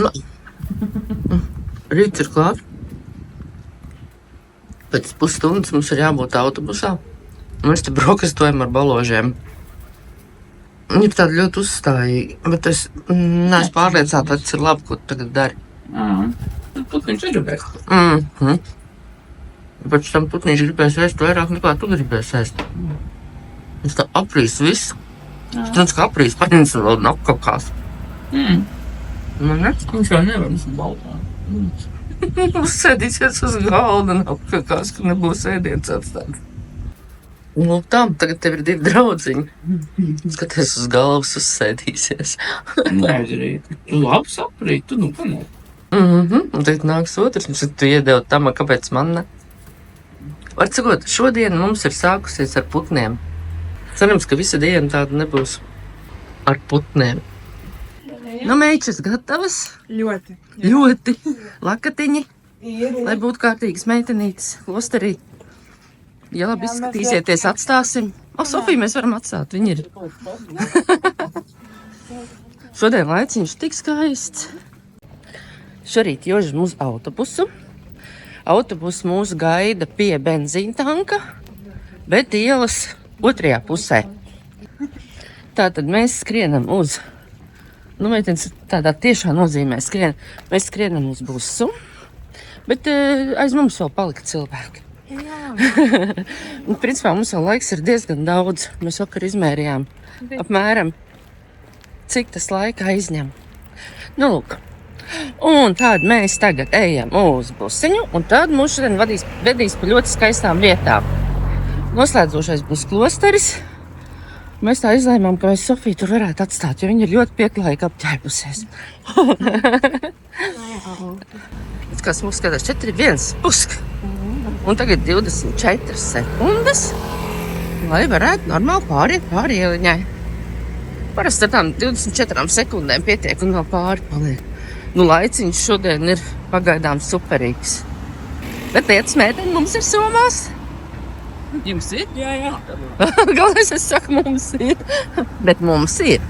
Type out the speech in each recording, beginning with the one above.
Nu, rīts ir klāt. Pēc pusstundas mums ir jābūt autobusā. Mēs te brokastojam ar baložiem. Viņi ir tādi ļoti uzstājīgi, bet es neesmu pārliecināta, vai tas ir labi, ko tu tagad dari. Putniņš negribēs. Pēc tam putniņš gribēs ēst vairāk nekā tu gribēs ēst. Es tā aprīs visu. Es teicu, ka aprīs paņems un vēl apkakās. Man ne? Viņš jau nevar mums baltā. Sēdīsies uz galda un apkakās, ka nebūs ēdiens atstāts. Nu, tam tagad tev ir 2 draudziņi. Skaties uz galvas, uzsēdīsies. Neaizrīt. Tu labi saprīt, tu nu panāk. Un tagad nāks otrs, un tu iedevi tam, kāpēc man ne? Var sakot, šodien mums ir sākusies ar putniem. Cerams, ka visa diena tāda nebūs ar putniem. Nu, meičas gatavas? Ļoti. Ļoti. Lakatiņi. Lai būtu kārtīgas meitenītes klosterī. Ja labi izskatīsieties, atstāsim. Sofiju mēs varam atstāt, viņi ir. Šodien laiciņš tik skaists. Šorīt jožam uz autobusu. Autobus mūs gaida pie benzīna tanka, bet ielas otrajā pusē. Tātad mēs skrienam uz, meitenes tādā tiešā nozīmē skrien. Mēs skrienam uz busu, bet aiz mums vēl palika cilvēki. Principā mums vēl laiks ir diezgan daudz. Mēs vakar izmērījām apmēram, cik tas laika aizņem. Nu, lūk. Un tad mēs tagad ejam uz busiņu, un tad mūs šodien vedīs pa ļoti skaistām vietām. Noslēdzošais būs klosteris. Mēs tā izlēmām, ka mēs Sofiju tur varētu atstāt, jo viņa ir ļoti pieklājīgi apģērbusies. Kāds mums skatās 4-1 pusk. Un tagad 24 sekundes, lai varētu normāli pāriet pāri ieliņai. Parasti ar tām 24 sekundēm pietiek un vēl pāri paliek. Nu, laiciņš šodien ir pagaidām superīgs. Bet 5 meiteņi mums ir somās. Jums ir? Jā. Galvenais es saku, mums ir. Bet mums ir.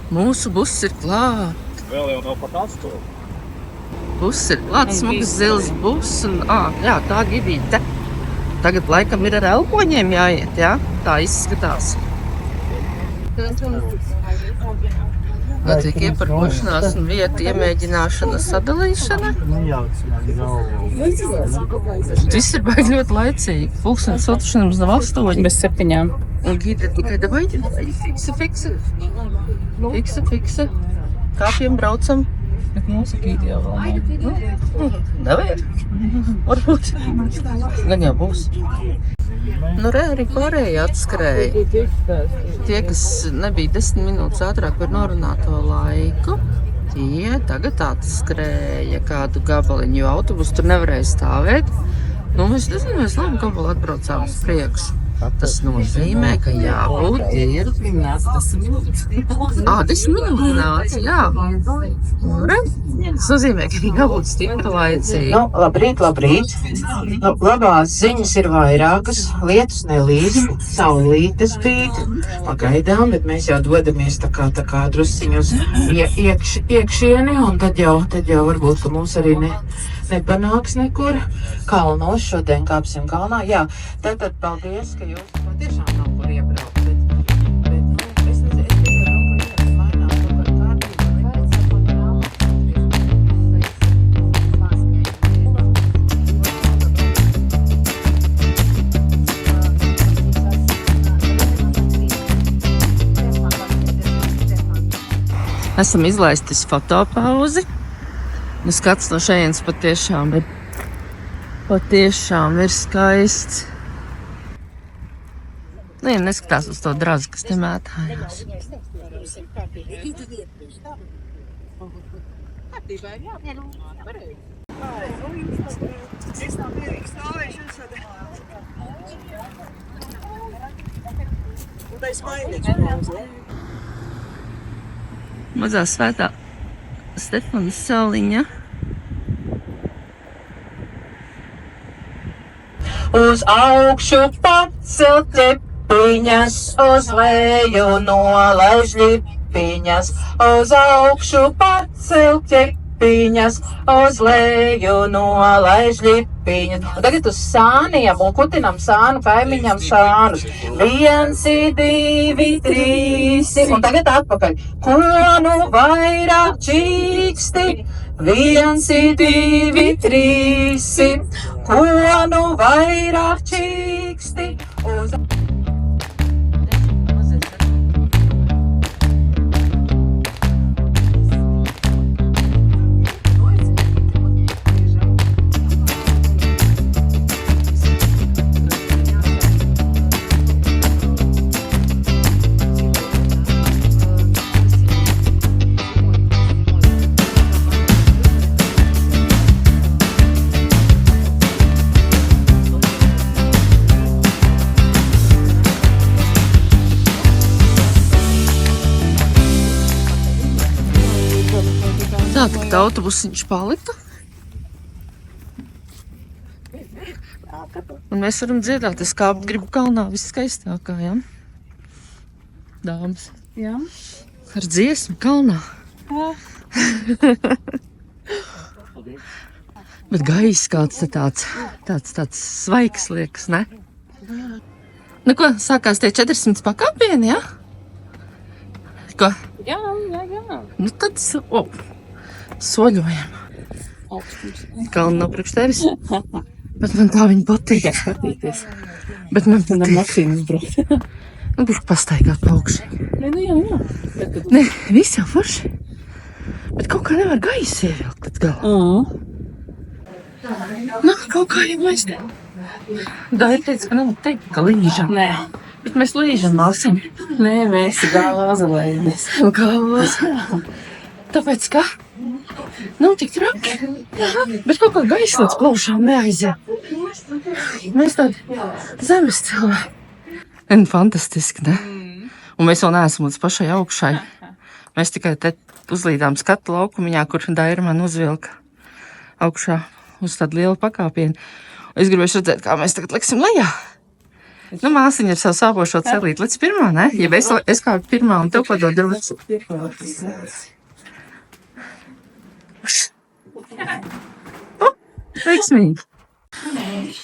Mūsu buss ir klāt. Vēl jau nav pat 8. Buss ir klāts, smugs zils buss un, jā, tā gibīte. Tagad laikam ir ar elpoņiem jāiet, jā? Tā izskatās. Notiek ieparkošanās un vietu iemēģināšana, sadalīšana. Viss ir baigi ļoti laicīgi. Pulkstenis otršanams nav 8. Bez 7. Un Gita tikai davai, fiksa. Kāpjam braucam. Bet mūsu gīdi jau vēl. Davai. Varbūt. Gan jau būs. Nu, arī pārējie atskrēja. Tie, kas nebija 10 minūtes ātrāk par norunāto laiku, tie tagad atskrēja kādu gabaliņu, jo autobus tur nevarēja stāvēt. Nu, mēs labu gabalu atbraucām uz priekšu. Tas nozīmē, ka jābūt ir 10 minūtes nāca, jā. Tas nozīmē, ka jābūt stipri laicīgi. Nu, labrīt. Nu, labās ziņas ir vairākas. Lietus nelīdz, saulīte spīd. Pagaidām, bet mēs jau dodamies tā kā drusciņu uz iekšieni, un tad jau varbūt, ka mums arī nepanāks nekur. Kalnos šodien kāpsim kalnā. Jā, tad paldies, ka jūs patiešām nav kur iebraukt. Es nezinu, ka mainās to par kārtību. Esam izlaistis fotopauzi. Nu, skats no šejienes patiešām ir skaists. Nu, ja neskatās uz to drazu, kas te mētājās. Mazā svētā Stefana saliņa. Uz augšu pacelt tepiņas, uz leju nolaiž lipiņas. ķepiņas, uz augšu pacel ķepiņas, uz leju nolaiž ļipiņas. Un tagad uz sāniem un kutinam sānu kaimiņam sānus. 1, 2, 3, un tagad atpakaļ. Ko nu vairāk čīksti? 1, 2, 3, ko nu vairāk čīksti? Uz... Tā, tagad autobusiņš palika. Un mēs varam dziedāt, es kā gribu kalnā viskaistākā, ja? Dāmas. Jā. Ar dziesmu kalnā. Bet gaiss kāds te tāds svaigs liekas, ne? Nu ko, sākās tie 400 pakāpieni, ja? Ko? Jā. Nu tad, soļojam. Kalna nav priekš tevis. Bet man tā viņa patīk. Bet man patīk. Mašīnas braukt. Nu, bišķi pastaigāt pa augšai. Jā. Ne, viss jau forši. Bet kaut kā nevar gaisu ievilkt pēc galā. Nu, kaut kā jau mēs te. Daira teica, ka nav teikt, ka līžam. Nē. Bet mēs līžam māsim. Nē, mēs gāzelējamies. Galvas. Tāpēc, ka? Nav tik traki. Bet kaut kā gaisa līdz plaušām neaiziet. Mēs tādi zemes cilvēki. Fantastiski, ne? Un mēs vēl neesam līdz pašai augšai. Mēs tikai te uzlīdām skatu laukumiņā, kur Daira man uzvilka augšā uz tādu lielu pakāpienu. Es gribēju redzēt, kā mēs tagad liksim lejā. Nu, māsiņa ar savu sāpošo celīt līdz pirmā, ne? Ja es kā pirmā un tev padodu līdz. Veiksmīgi.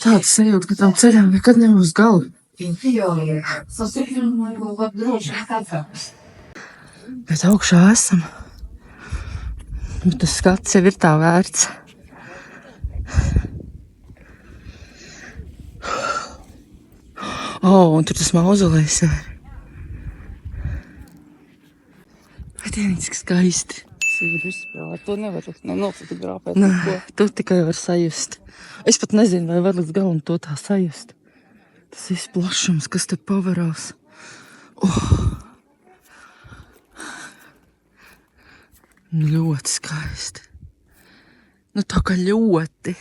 Tāds sajūta, ka tam ceļam nekad nebūs gala. Bet augšā esam. Bet tas skats jau ir tā vērts. Un tur tas mauzolejs jau ir. Bet ienīc, skaisti. To nevar nofotografēt. Nē, tu tikai var sajust. Es pat nezinu, vai var līdz galam to tā sajust. Tas viss plašums, kas te pavarās. Ļoti skaisti. Nu tā kā ļoti.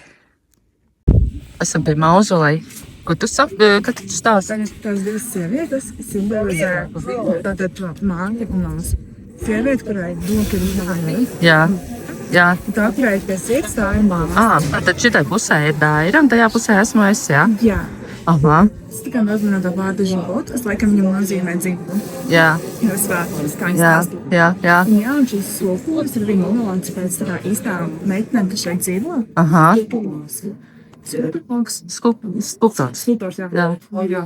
Esam pie mauzoleja. Ko tu kad tu stāsti? Tās divas sievietes simbolizē tātad māte un māsa. Sieviete, kurai doka ir Daira. Jā. Tā, kurai ir pie sirds, tā ir māsa. Tad šitai pusē ir Daira, un tajā pusē esmu es, jā? Jā. Aha. Es tikai uzminu to vārdu život, es laikam viņam nozīmē dzīvu. Jā. Jo svētības, kā viņas stāstu. Jā. Un šis solkūris ir viņa nolāns pēc tā īstā meitnēm, kas šeit dzīvo. Aha. Skulptors. Skulptors. Skulptors, jā. Jā. Jā,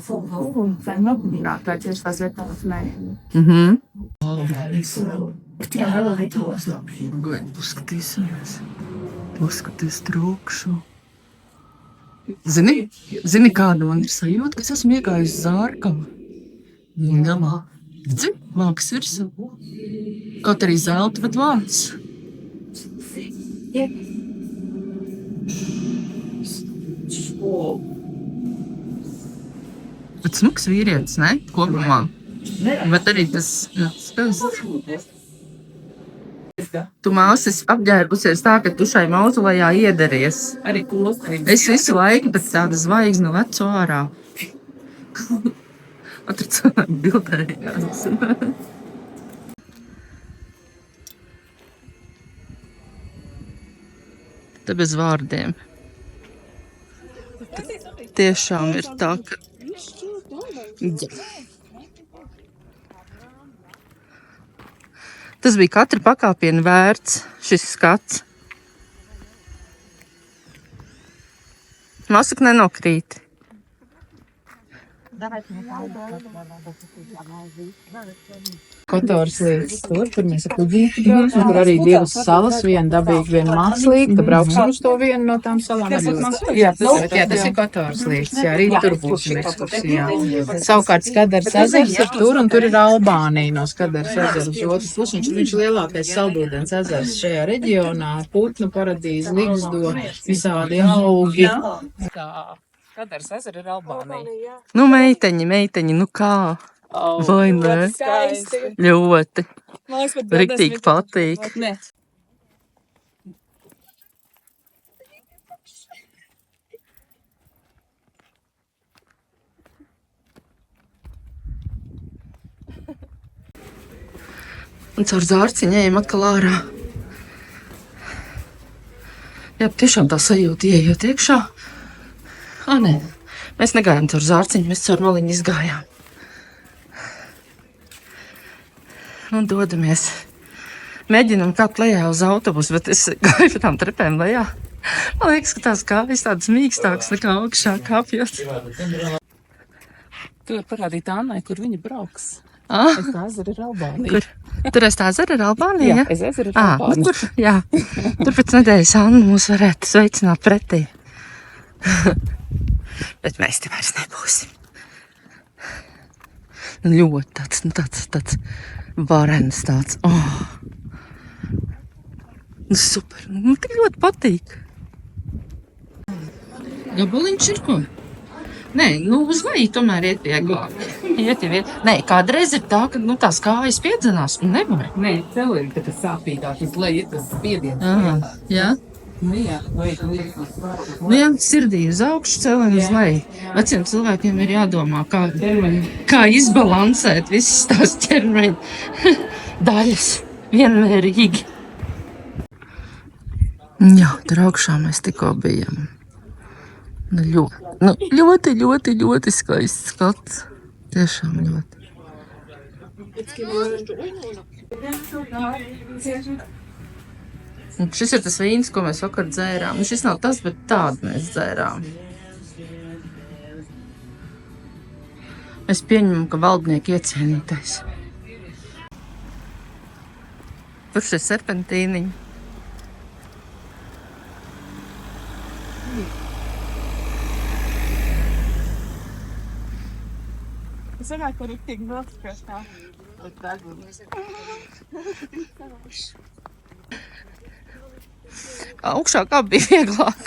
tā ir tās vietās, nē. Tikai vēlētos. Paskaties trūkšu. Zini, kāda man ir sajūta, ka es esmu iegājusi zārkā. Namā. Māks virsū. Kaut arī zelta, bet vārds. Bet smuks vīrietis, ne? Kopumā. Bet arī tas skaists. Tu māsis apģērbusies tā, ka tu šai mauzolejā iederties. Arī klosterī. Es visu laiku pēc tāda zvaigzne lecu ārā. Otru cilvēku bildējās. Te bez vārdiem. Tiešām ir tā, ka... Jā. Tas bija katra pakāpiena vērts, šis skats. Masaka nenokrīt. Kotoras lietas tur mēs ar kuģīti brauksim, tur arī divas salas, viena dabīga, viena mākslīga, tad brauksim uz to vienu no tām salām. Jā, tas ir Kotoras lietas, jā, arī tur būsim ekskursijā. Savukārt Skadaras ezers ir tur, un tur ir Albānija no Skadaras ezera uz otras puses. Viņš ir lielākais saldūdens ezers šajā reģionā, putnu paradīze, ligzdo, visādi augi. Skadaras ezera ir Albānija. Nu, meiteņi, nu kā? Vai ne? Ļoti. Riktīgi patīk. Un caur zārciņu ejam atkal ārā. Jā, tiešām tā sajūta ieejot iekšā. Nē, mēs negājām caur zārciņu, mēs caur maliņu izgājām. Un dodamies. Mēģinam kāpt lejā uz autobusu, bet es gāju pa tām trepēm lejā. Man liekas, ka tās kājas tādas mīkstākas nekā augšā kāpjot. Tu vari parādīt Annai, kur viņa brauks. Es tā ezera ir Albānija. Tur es tā ezera ir Albānija? Jā, es ezera ir Albānija. Nu, kur, jā. Tur pēc nedēļas Anna mūs varētu sveicināt pretī. Bet mēs te vairs nebūsim. Ļoti tāds varens tāds. Super. Tik ļoti patīk. Gabaliņš ir ko? Nē, uz leju tomēr iet vieglāk. Nē, kādreiz ir tā, ka tās kājas piedzenās un nevar. Nē, celim, ka tas sāpīgāk uz leju, tas spiediens. Jā? Jā, sirdī uz augšu, celienu uz leju. Veciem cilvēkiem ir jādomā, kā izbalansēt visas tās ķermeņa daļas vienmērīgi. Jā, tur augšā mēs tikko bijām. Ļoti skaists skats. Tiešām ļoti. Un šis ir tas vīns, ko mēs vakar dzērām. Šis nav tas, bet tādu mēs dzērām. Mēs pieņemam, ka valdnieki iecienītais. Tur šie serpentīniņi. Es varētu par riktīgi noskatās tā. Augšā kā bija vieglāk.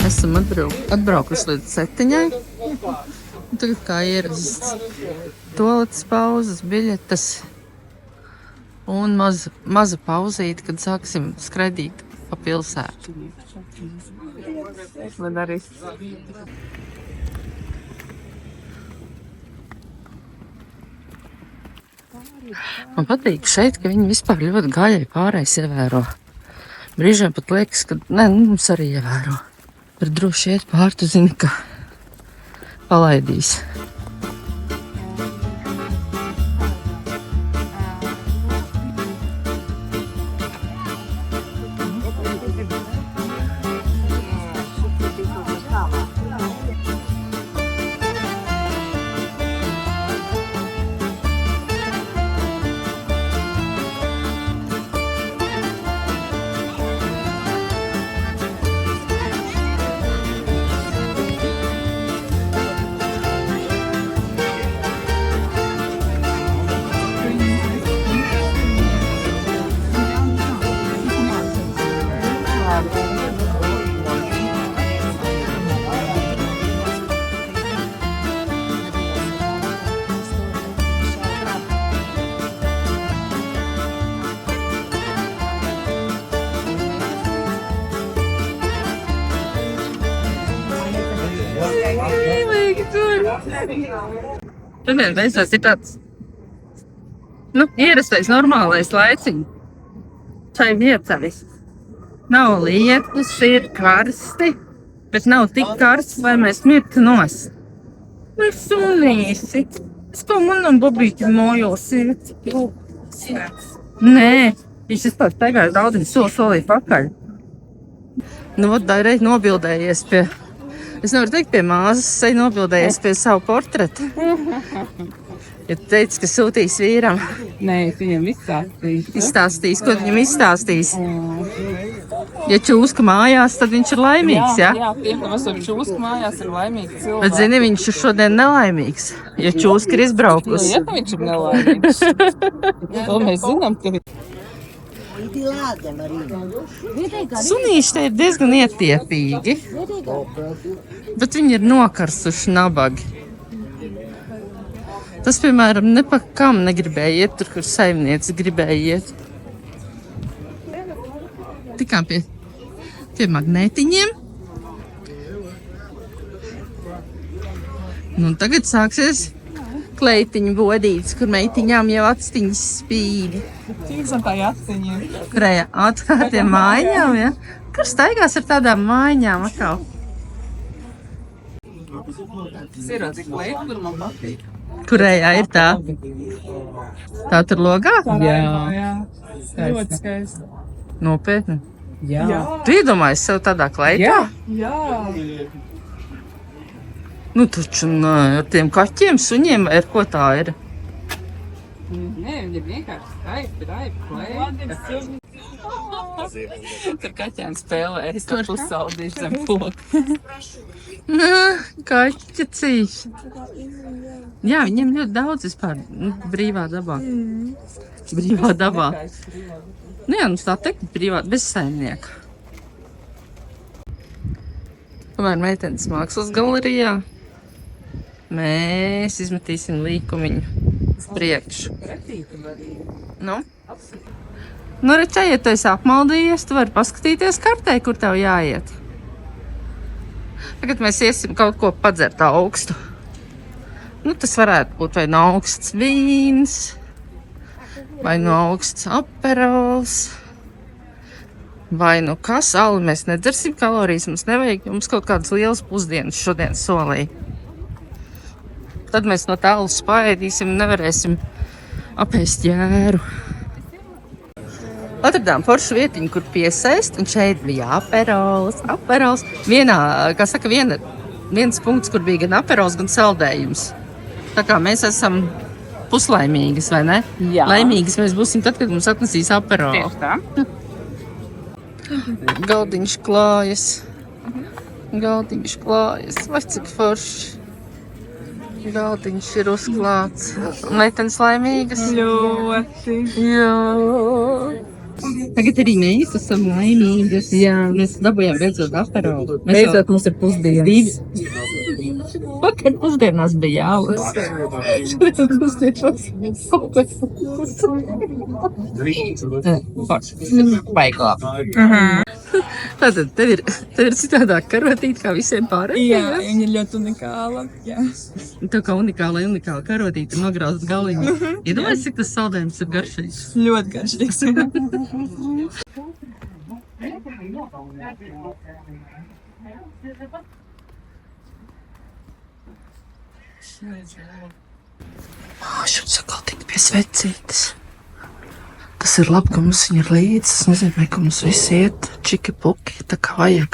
Esam atbraukuši līdz 7. Tagad kā ierasts toaletes pauzes, biļetes un maza pauzīte, kad sāksim skraidīt pa pilsētu. Man arī. Man patīk šeit, ka viņi vispār ļoti gaļai pārējais ievēro. Brīžiem pat liekas, ka mums arī ievēro. Var droši iet pār, tu zini, ka palaidīs. Šodien beidzot ir tāds, ierastais normālais laiciņš. Šai vietai nav lietus, ir karsti, bet nav tik karsts, lai mēs mirtu nost. Vai sunīsi? Es pa manam babīti mojos. Nē, viņš vispār staigāja daudziņu solī pakaļ. Nu, vot daireit nobildējies pie, es nevaru teikt pie māsas, es nobildējies pie savu portretu. Ja tu teici, ka sūtīs vīram. Nē, es viņam izstāstīšu. Izstāstīs, ko viņam izstāstīs? Ja čūska mājās, tad viņš ir laimīgs, ja? Jā, tiem, kam esam čūska mājās, ir laimīgi cilvēki. Bet, zini, viņš ir šodien nelaimīgs, jo čūska ir izbraukusi. Ja, ka viņš ir nelaimīgs. To mēs zinām, ka Sunīši te ir diezgan ietiepīgi, bet viņi ir nokarsuši nabagi. Tas, piemēram, nepakam negribēja iet tur, kur saimniece gribēja iet. Tikām pie magnētiņiem. Nu, tagad sāksies kleitiņu bodīts, kur meitiņām jau actiņas spīd. tīksim tā jāciņiem. Kurējā atvērtiem mājiņām, ja? Kur staigās ar tādām mājiņām atkal? Tas ir tik lieta, kur man patīk. Kurējā ir tā? Tā tur logā? Jā. Ļoti skaisti. Nopietni. Jā. Tu iedomājies sev tādā kleitā? Jā. Nu taču nē, ar tiem kaķiem, suņiem vai ar ko tā ir? Nē, viņi ir vienkārši kleita. Tur kaķēni spēlē, es tur pusaldīšu zem poka. Kaķecīs. Jā, viņiem ļoti daudz vispār brīvā dabā. Brīvā dabā. Nu jā, tā teikt, brīvā, bez saimnieka. Kamēr meitenes mākslas galerijā, mēs izmetīsim līkumiņu uz priekšu. Nu? Nu, reķē, ja tu esi apmaldījies, tu vari paskatīties kartē, kur tev jāiet. Tagad mēs iesim kaut ko padzert augstu. Nu, tas varētu būt vai no augsts vīns, vai no augsts aperols, vai nu kas, alu mēs nedzersim, kalorijas mums nevajag, mums kaut kādas lielas pusdienas šodien solī. Tad mēs no tālu spaidīsim un nevarēsim apēst jēru. Atradām foršu vietiņu, kur piesaist, un šeit bija aperols. Vienā, kā saka, viens punkts, kur bija gan aperols, gan saldējums. Tā kā mēs esam puslaimīgas, vai ne? Jā. Laimīgas mēs būsim tad, kad mums atnesīs aperolu. Tieši tā. Galdiņš klājas. Galdiņš klājas. Vai cik forši. Galdiņš ir uzklāts. Meitenes laimīgas. Ļoti. Jā. Tagad arī mēs esam laimīgas. Jā. Mēs dabujām beidzot aperolu. Beidzot mums ir pusdienas. Vakar pusdienās bija jālas. Šodien pusdienās. Baigā. Tātad tev ir citādāk karotīt kā visiem pārējiem. Jā, viņa ir ļoti unikāla. Jā. Tev kā unikāla karotīt ir nograuzt galiņu. Iedomājies, cik tas saldējums ir garšīgs. Ļoti garšīgs. Māšu sakaltīt pie svecītes. Tas ir labi, ka mums viņa ir līdzi. Tas nozīmē, ka mums viss iet čiki puki, tā kā vajag.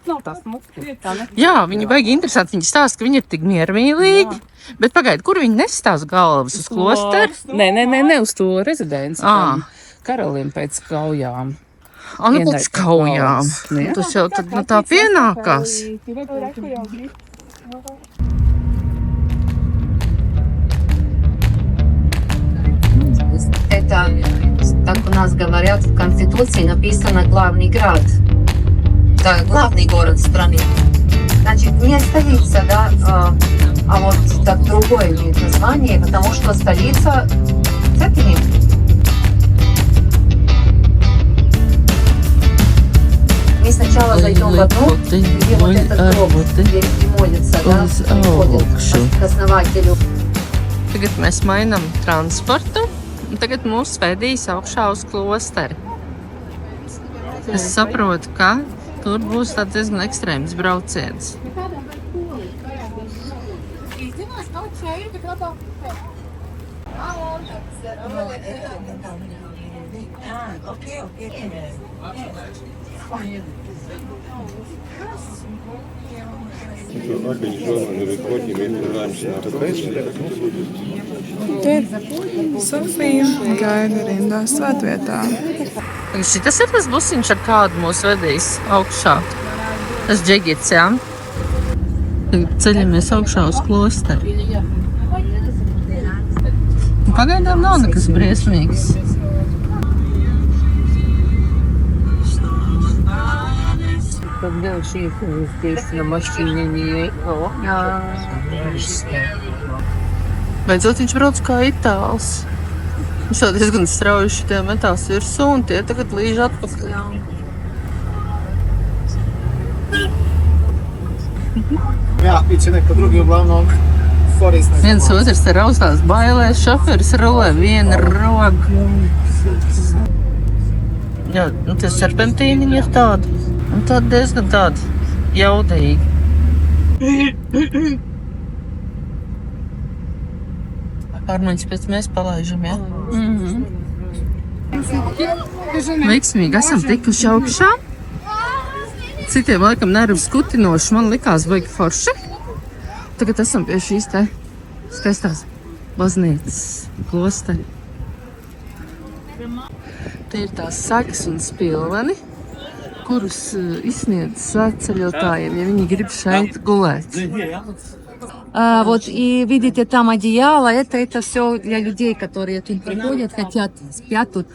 Nav tās mūsu. Jā, viņi baigi interesanti. Viņi stāsta, ka viņi ir tik miermīlīgi. Bet pagaidi, kur viņi nestāsta galvas? Uz klosteru? Nē, uz to rezidenci. Karaliem pēc kaujām. Nu pēc kaujām. Tas jau tad no tā pienākās. Это, так у нас говорят, в Конституции написано главный град. Да, главный город страны. Значит, не столица, да, а вот так другое имеет название, потому что столица Цепини. сначала зайдем в одну, где вот этот круг, где реки молятся, да, приходят к основателю. Tagad mēs mainām transportu, un tagad mūs vedīs augšā uz klosteri. Es saprotu, ka tur būs tāds diezgan ekstrēms brauciens. Sofija gaida rindā svētvietā. Šitas ir tas busiņš, ar kādu mūs vedīs augšā. Tas džigits, jā? Tagad ceļamies augšā uz klosteri. Pagaidām nav nekas briesmīgs. Когда вообще здесь на машине не ехал. Beidzot viņš brauc kā itāls. Viņš jau diezgan strauji šitie metās virsū un tie tagad līž atpakaļ. Jā, pīčinek pa drugiem glāvnom forīsnēs. Viens otrs te raustās bailēs, šoferis rolē viena roka. Jā, nu tie serpentīniņi ir tādi. Un tādi diezgan tādi jaudīgi. Pārmaiņas pēc mēs palaižam, jā? Veiksmīgi esam tikuši augšā. Citiem laikam nervus kutinoši, man likās baigi forši. Tagad esam pie šīs te skaistās baznīcas klosteri. Te ir tās sagas un spilveni, kurus izsniedz svētceļotājiem, ja viņi grib šeit gulēt. Вот и видите там одеяло, это все для людей, которые тут приходят, хотят спят тут.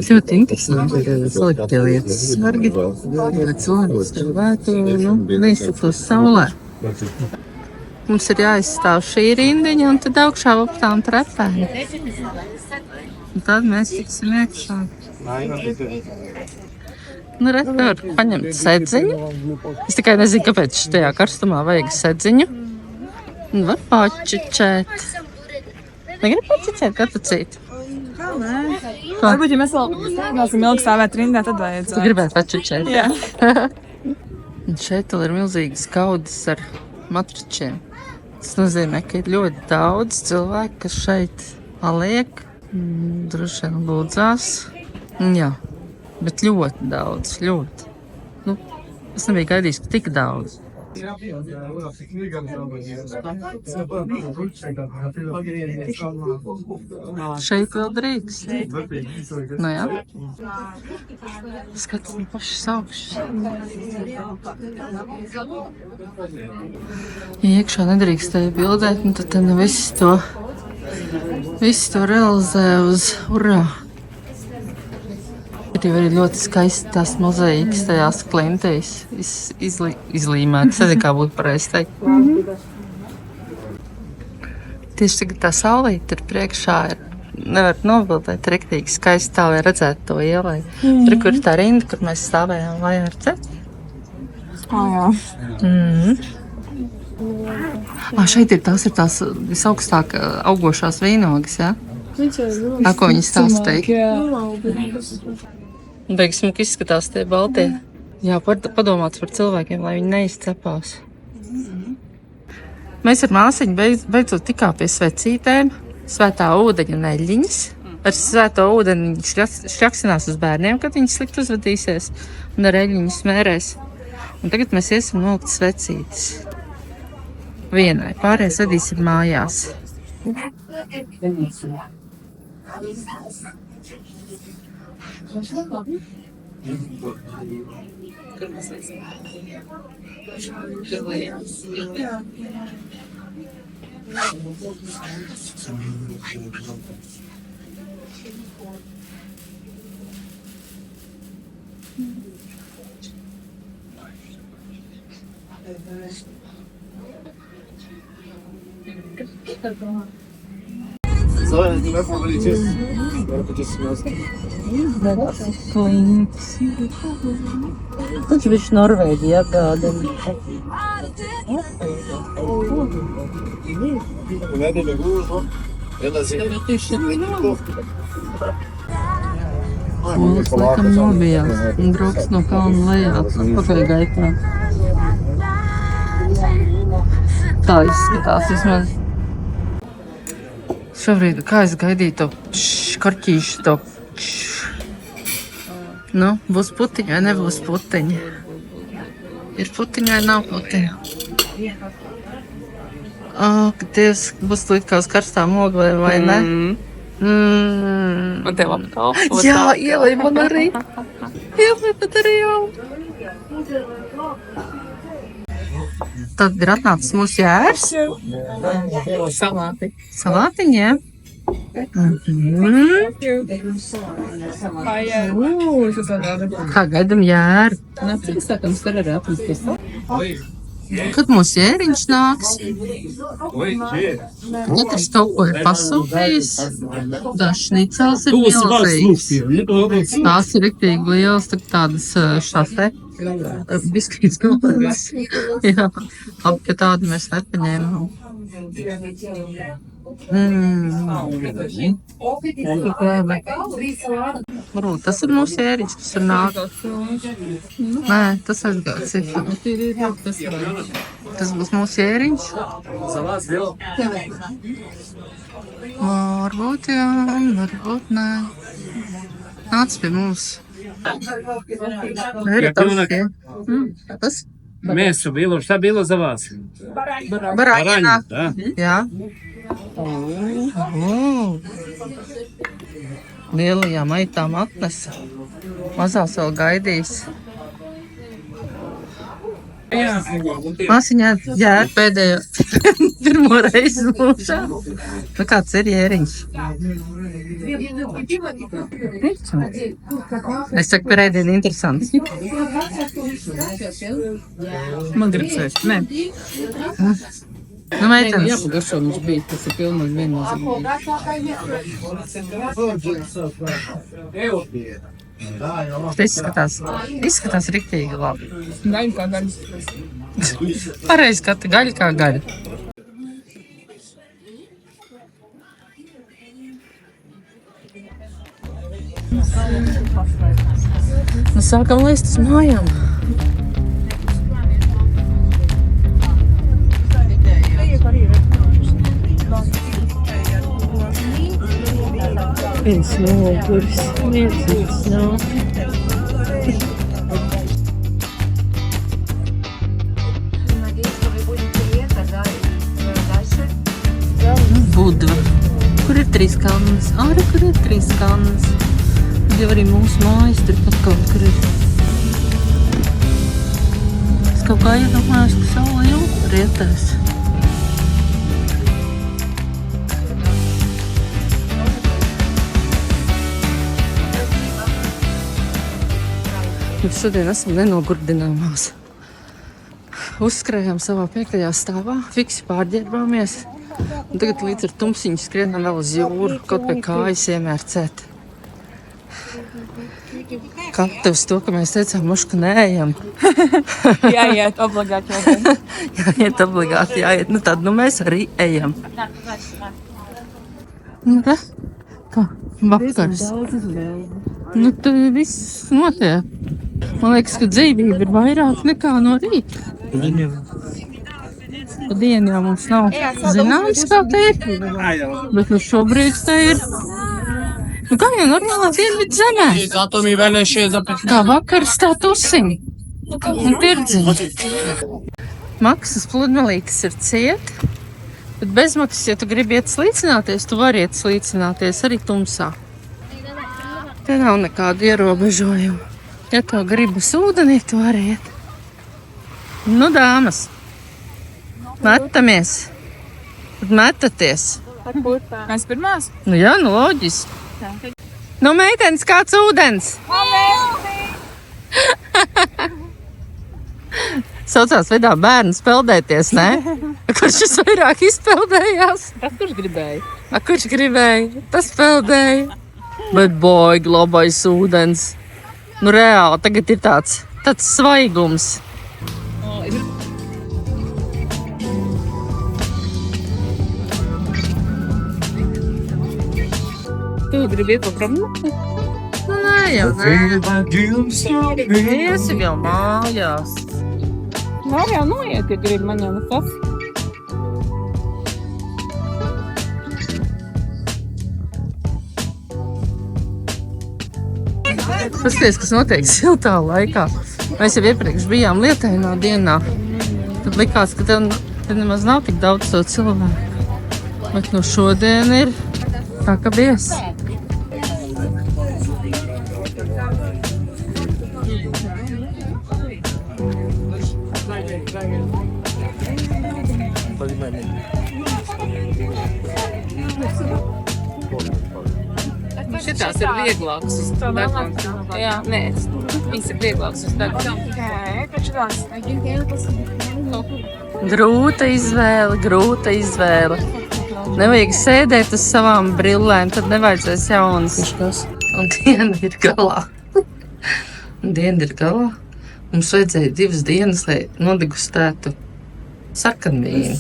Ļoti interesanti, ka salikt tie lietas sargi, lai cilvēki stāvētu, neizsuktos saulē. Mums ir jāizstāv šī rindiņa un tad augšā ap tām trepēm. Un tad mēs tiksim iekšā. Nu, redz, var paņemt sedziņu. Es tikai nezinu, kāpēc šitajā karstumā vajag sedziņu. Un var pačičēt. Negribu pačičēt, kā tu cīt? Varbūt, ja mēs vēl stāvēsim ilgi stāvēt rindā, tad Tu vajadzētu. gribētu pačičēt? Jā. Un šeit vēl ir milzīgas kaudzes ar matračiem. Tas nozīmē, ka ir ļoti daudz cilvēku, kas šeit paliek, droši vien lūdzās. Jā, bet ļoti daudz, ļoti. Nu, es nebiju gaidījis, ka tik daudz. Šeit vēl drīkst. Nu jā. Skats no pašas augšas. Ja iekšā nedrīkstēja bildēt, nu tad nu visu to realizē uz urā. Bet jau arī ļoti skaisti tās mozaīkas tajās klintīs izlīmētas. Es nezinu, kā būtu pareizi teikt. Tieši tagad tā saulīte ir priekšā. Nevar nobildēt riktīgi skaisti tā, lai redzētu to ielai. Tur, kur ir tā rinda, kur mēs stāvējām, vai ar ceti? Jā. Šeit ir tās visaugstāk augošās vīnogas, jā? Tā, ko viņi stāsta teikt. Beigas smuk izskatās tie baltie. Jā, padomāts par cilvēkiem, lai viņi neizcepās. Mēs ar māsiņu beidzot tikā pie svecītēm. Svētā ūdeņa neļiņas. Ar svēto ūdeni šķaksinās uz bērniem, kad viņi slikt uzvedīsies. Un ar eļļiņu smērēs. Un tagad mēs iesim nolikt svecītes. Vienai, pārējais vedīsim mājās. So, ne favoritis. Varbūt tas mēs. Klints. Taču viņš Norvēģi atgādina. Vedeme gužu. Mūs laikam nobijās un brauks no kalna lejā atpakaļ gaitā. Tā izskatās vismaz. Šobrīd, kā es gaidīju to karķīšu, to Nu, būs putiņa vai nebūs putiņa? Ir putiņa vai nav putiņa? Dievs, būs līdz kā uz karstām oglēm vai ne? Un tev apkalpot. Jā, ielai man arī. Ielai pat arī jau. Tad ir atnācis mūsu jērs. Salāti. Salātiņi, jā. Kā gaidam jēru? Kad mūsu jēriņš nāks? Katrs kaut ko ir pasūtījis. Dažnicās ir milzīgs. Tās ir riktīgi lielas, tādas šās te biskvītas pilnības. Jā, ka tādu mēs nepaņēmām. Varbūt tas ir mūsu jēriņš, kas ir nāk. Nē, tas aizgāds ir. Tas būs mūsu jēriņš. Varbūt jā, varbūt nē. Nāc pie mums. Ir tas? Meso bilo, šta bilo za vas? Baranjina. Da. Jā. Lielajām aitām atnesa. Mazās vēl gaidīs. Māsiņā ģēr pēdējo pirmo reizi mūžā. Nu kāds ir jēriņš? Es saku, pērēdien interesants. Man gribas vairs. Nē. Nu, meitenes. Jāpagaršo mums bija, tas ir pilnīgi viennozīmīgi. Tas izskatās riktīgi labi. Gaļa kā gaļa. Pareizi, ka gaļa kā gaļa. Nu, sākam lēst uz mājām. Viens noguris, viens nav. Budva. Kur ir trīs kalnas? Arī kur ir trīs kalnas? Jau arī mūsu mājas turpat kaut kur ir. Es kaut kā iedomājos, ka saule jau rietēs. Mēs šodien esam nenogurdināmās. Uzskrējām savā 5. stāvā, fiksi pārģērbāmies. Un tagad līdz ar tumsiņu skrienam vēl uz jūru, kaut pie kājas iemērcēt. Katrs to, ka mēs teicām, ka neejam. Jāiet obligāti jāiet. Jāiet obligāti jāiet. Nu tad, mēs arī ejam. Nu, re? Kā? Vakars. Nu, tad viss notiek. Man liekas, ka dzīvība ir vairāk nekā no rīta. Pa dienu jau mums nav zināms, kā te ir. Bet nu šobrīd te ir. Nu kā jau normālā dienvidu zemē. Kā vakars tā tusiņi. Un tirdziņi. Maksas pludmalītes ir ciet. Bet bezmaksas, ja tu gribi iet slīcināties, tu vari iet slīcināties arī tumsā. Te nav nekādu ierobežojumu. Ja to gribas ūdenī, tu vari iet. Nu, dāmas, metamies. Tad metaties. Mēs pirmās? Nu jā, nu loģiski. Nu, meitenes, kāds ūdens? saucās veidā bērnu peldēties, ne? Kurš šis vairāk izpeldējās? Kurš gribēja? Kurš gribēja? Tas peldēja. Bet baigi labais ūdens. Nu reāli, tagad ir tāds svaigums. Tu gribi iet pa promu? Nu nē, jau nē. Iesim jau mājās. Var jau noiet, ja gribi, man jau nekas. Paskaties, kas notiek siltā laikā. Mēs jau iepriekš bijām Lietainā dienā. Tad likās, ka te nemaz nav tik daudz to cilvēku. Bet nu šodien ir tā, ka bies. Šitās ir vieglāks uz deguna. Jā, nē, viņas ir vieglāks uz deguna. Grūta izvēle. Nevajag sēdēt uz savām brillēm, tad nevajadzēs jaunas. Un diena ir galā. Mums vajadzēja 2 dienas, lai nodegustētu sarkanvīnu.